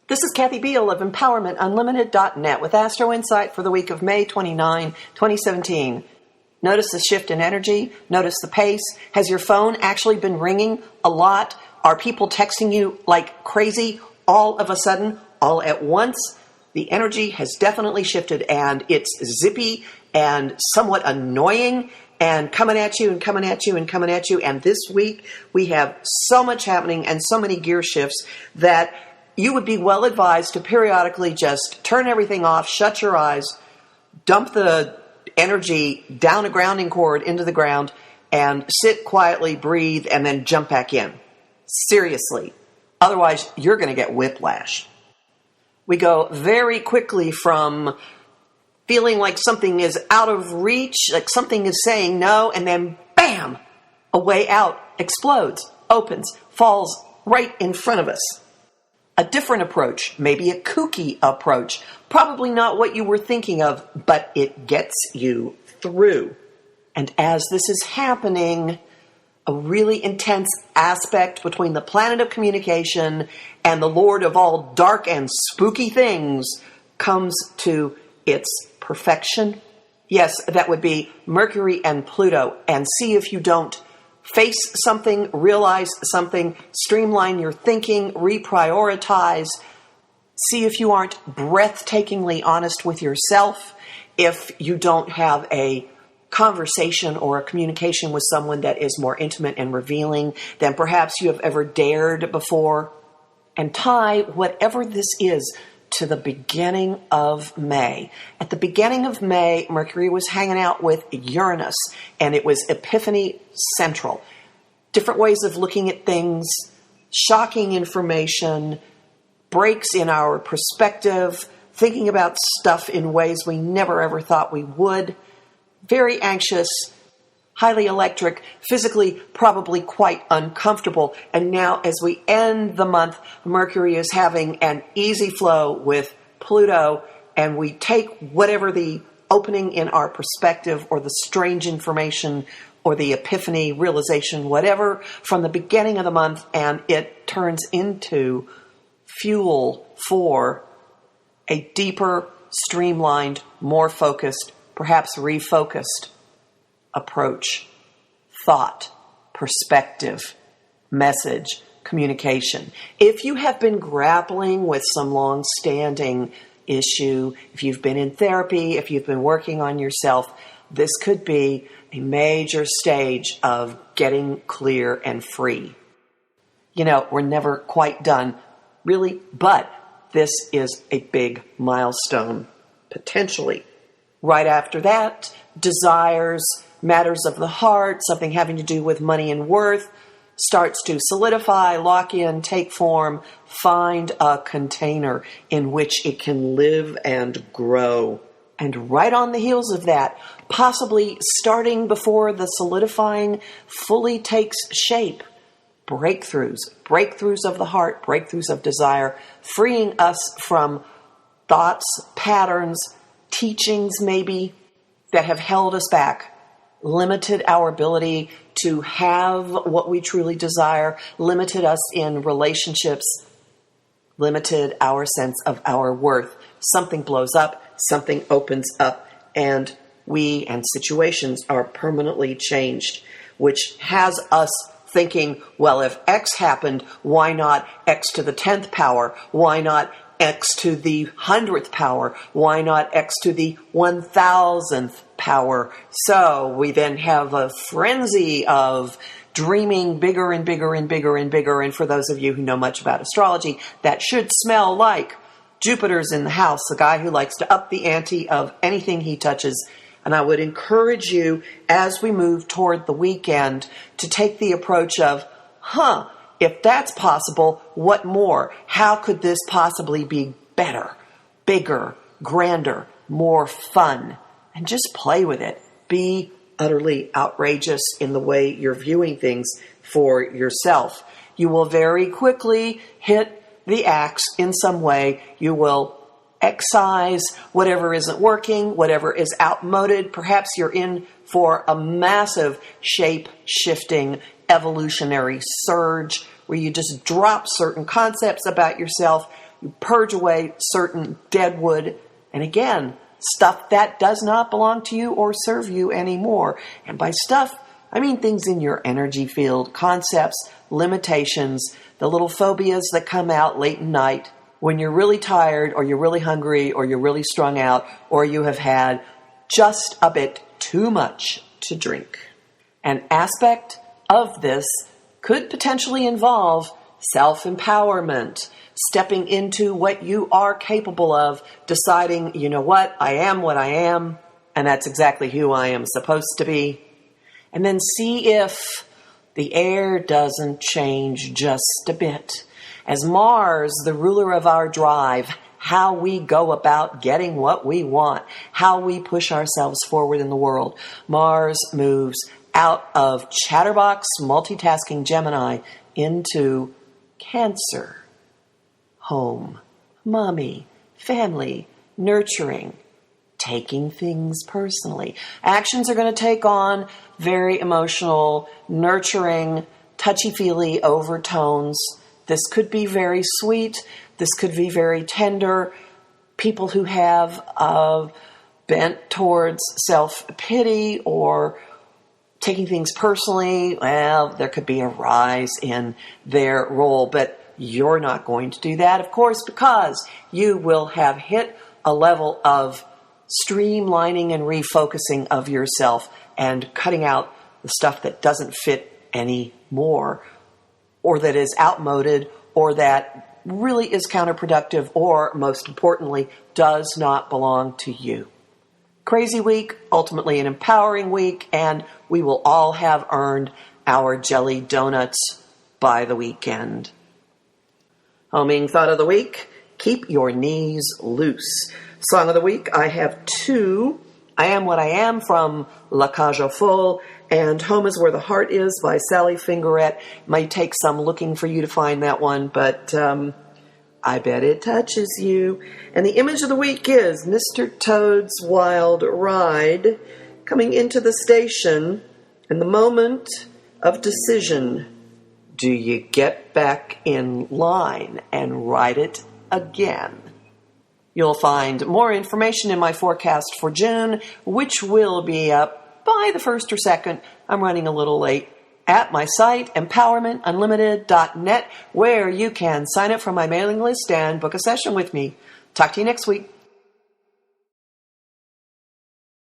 This is Kathy Biehl of EmpowermentUnlimited.net with Astro Insight for the week of May 29, 2017. Notice the shift in energy. Notice the pace. Has your phone actually been ringing a lot? Are people texting you like crazy all of a sudden, all at once? The energy has definitely shifted, and it's zippy and somewhat annoying and coming at you and coming at you and coming at you. And this week we have so much happening and so many gear shifts that you would be well advised to periodically just turn everything off, shut your eyes, dump the energy down a grounding cord into the ground, and sit quietly, breathe, and then jump back in. Seriously. Otherwise, you're going to get whiplash. We go very quickly from feeling like something is out of reach, like something is saying no, and then bam, a way out explodes, opens, falls right in front of us. A different approach, maybe a kooky approach, probably not what you were thinking of, but it gets you through. And as this is happening, a really intense aspect between the planet of communication and the Lord of all dark and spooky things comes to its perfection. Yes, that would be Mercury and Pluto. And see if you don't face something, realize something, streamline your thinking, reprioritize. See if you aren't breathtakingly honest with yourself. If you don't have a conversation or a communication with someone that is more intimate and revealing than perhaps you have ever dared before. And tie whatever this is to the beginning of May. At the beginning of May, Mercury was hanging out with Uranus, and it was Epiphany Central. Different ways of looking at things, shocking information, breaks in our perspective, thinking about stuff in ways we never ever thought we would. Very anxious, highly electric, physically probably quite uncomfortable. And now as we end the month, Mercury is having an easy flow with Pluto, and we take whatever the opening in our perspective or the strange information or the epiphany, realization, whatever, from the beginning of the month, and it turns into fuel for a deeper, streamlined, more focused, perhaps refocused approach, thought, perspective, message, communication. If you have been grappling with some long-standing issue, if you've been in therapy, if you've been working on yourself, this could be a major stage of getting clear and free. You know, we're never quite done, really, but this is a big milestone, potentially. Right after that, desires, matters of the heart, something having to do with money and worth, starts to solidify, lock in, take form, find a container in which it can live and grow. And right on the heels of that, possibly starting before the solidifying fully takes shape, breakthroughs of the heart, breakthroughs of desire, freeing us from thoughts, patterns, teachings maybe that have held us back, limited our ability to have what we truly desire, limited us in relationships, limited our sense of our worth. Something blows up, something opens up, and we and situations are permanently changed, which has us thinking, well, if X happened, why not X to the 10th power? Why not X to the 100th power? Why not X to the 1000th power? So we then have a frenzy of dreaming bigger and bigger and bigger and bigger. And for those of you who know much about astrology, that should smell like Jupiter's in the house, the guy who likes to up the ante of anything he touches. And I would encourage you, as we move toward the weekend, to take the approach of, if that's possible, what more? How could this possibly be better, bigger, grander, more fun? And just play with it. Be utterly outrageous in the way you're viewing things for yourself. You will very quickly hit the axe in some way. You will excise whatever isn't working, whatever is outmoded. Perhaps you're in for a massive shape-shifting evolutionary surge where you just drop certain concepts about yourself, You purge away certain dead wood. And again, stuff that does not belong to you or serve you anymore. And by stuff, I mean things in your energy field, concepts, limitations, the little phobias that come out late at night when you're really tired or you're really hungry or you're really strung out or you have had just a bit too much to drink. An aspect of this could potentially involve self-empowerment, stepping into what you are capable of, deciding, you know what I am, and that's exactly who I am supposed to be. And then see if the air doesn't change just a bit. As Mars, the ruler of our drive, how we go about getting what we want, how we push ourselves forward in the world. Mars moves out of chatterbox, multitasking Gemini into Cancer. Home, mommy, family, nurturing, taking things personally. Actions are going to take on very emotional, nurturing, touchy-feely overtones. This could be very sweet. This could be very tender. People who have bent towards self-pity or taking things personally, well, there could be a rise in their role, but you're not going to do that, of course, because you will have hit a level of streamlining and refocusing of yourself and cutting out the stuff that doesn't fit anymore, or that is outmoded, or that really is counterproductive, or most importantly, does not belong to you. Crazy week, ultimately an empowering week, and we will all have earned our jelly donuts by the weekend. Homing thought of the week, keep your knees loose. Song of the week, I have two. I Am What I Am from La Cage aux Folles, and Home is Where the Heart Is by Sally Fingerette. Might take some looking for you to find that one, but I bet it touches you. And the image of the week is Mr. Toad's Wild Ride coming into the station in the moment of decision. Do you get back in line and ride it again? You'll find more information in my forecast for June, which will be up by the 1st or 2nd. I'm running a little late. At my site, empowermentunlimited.net, where you can sign up for my mailing list and book a session with me. Talk to you next week.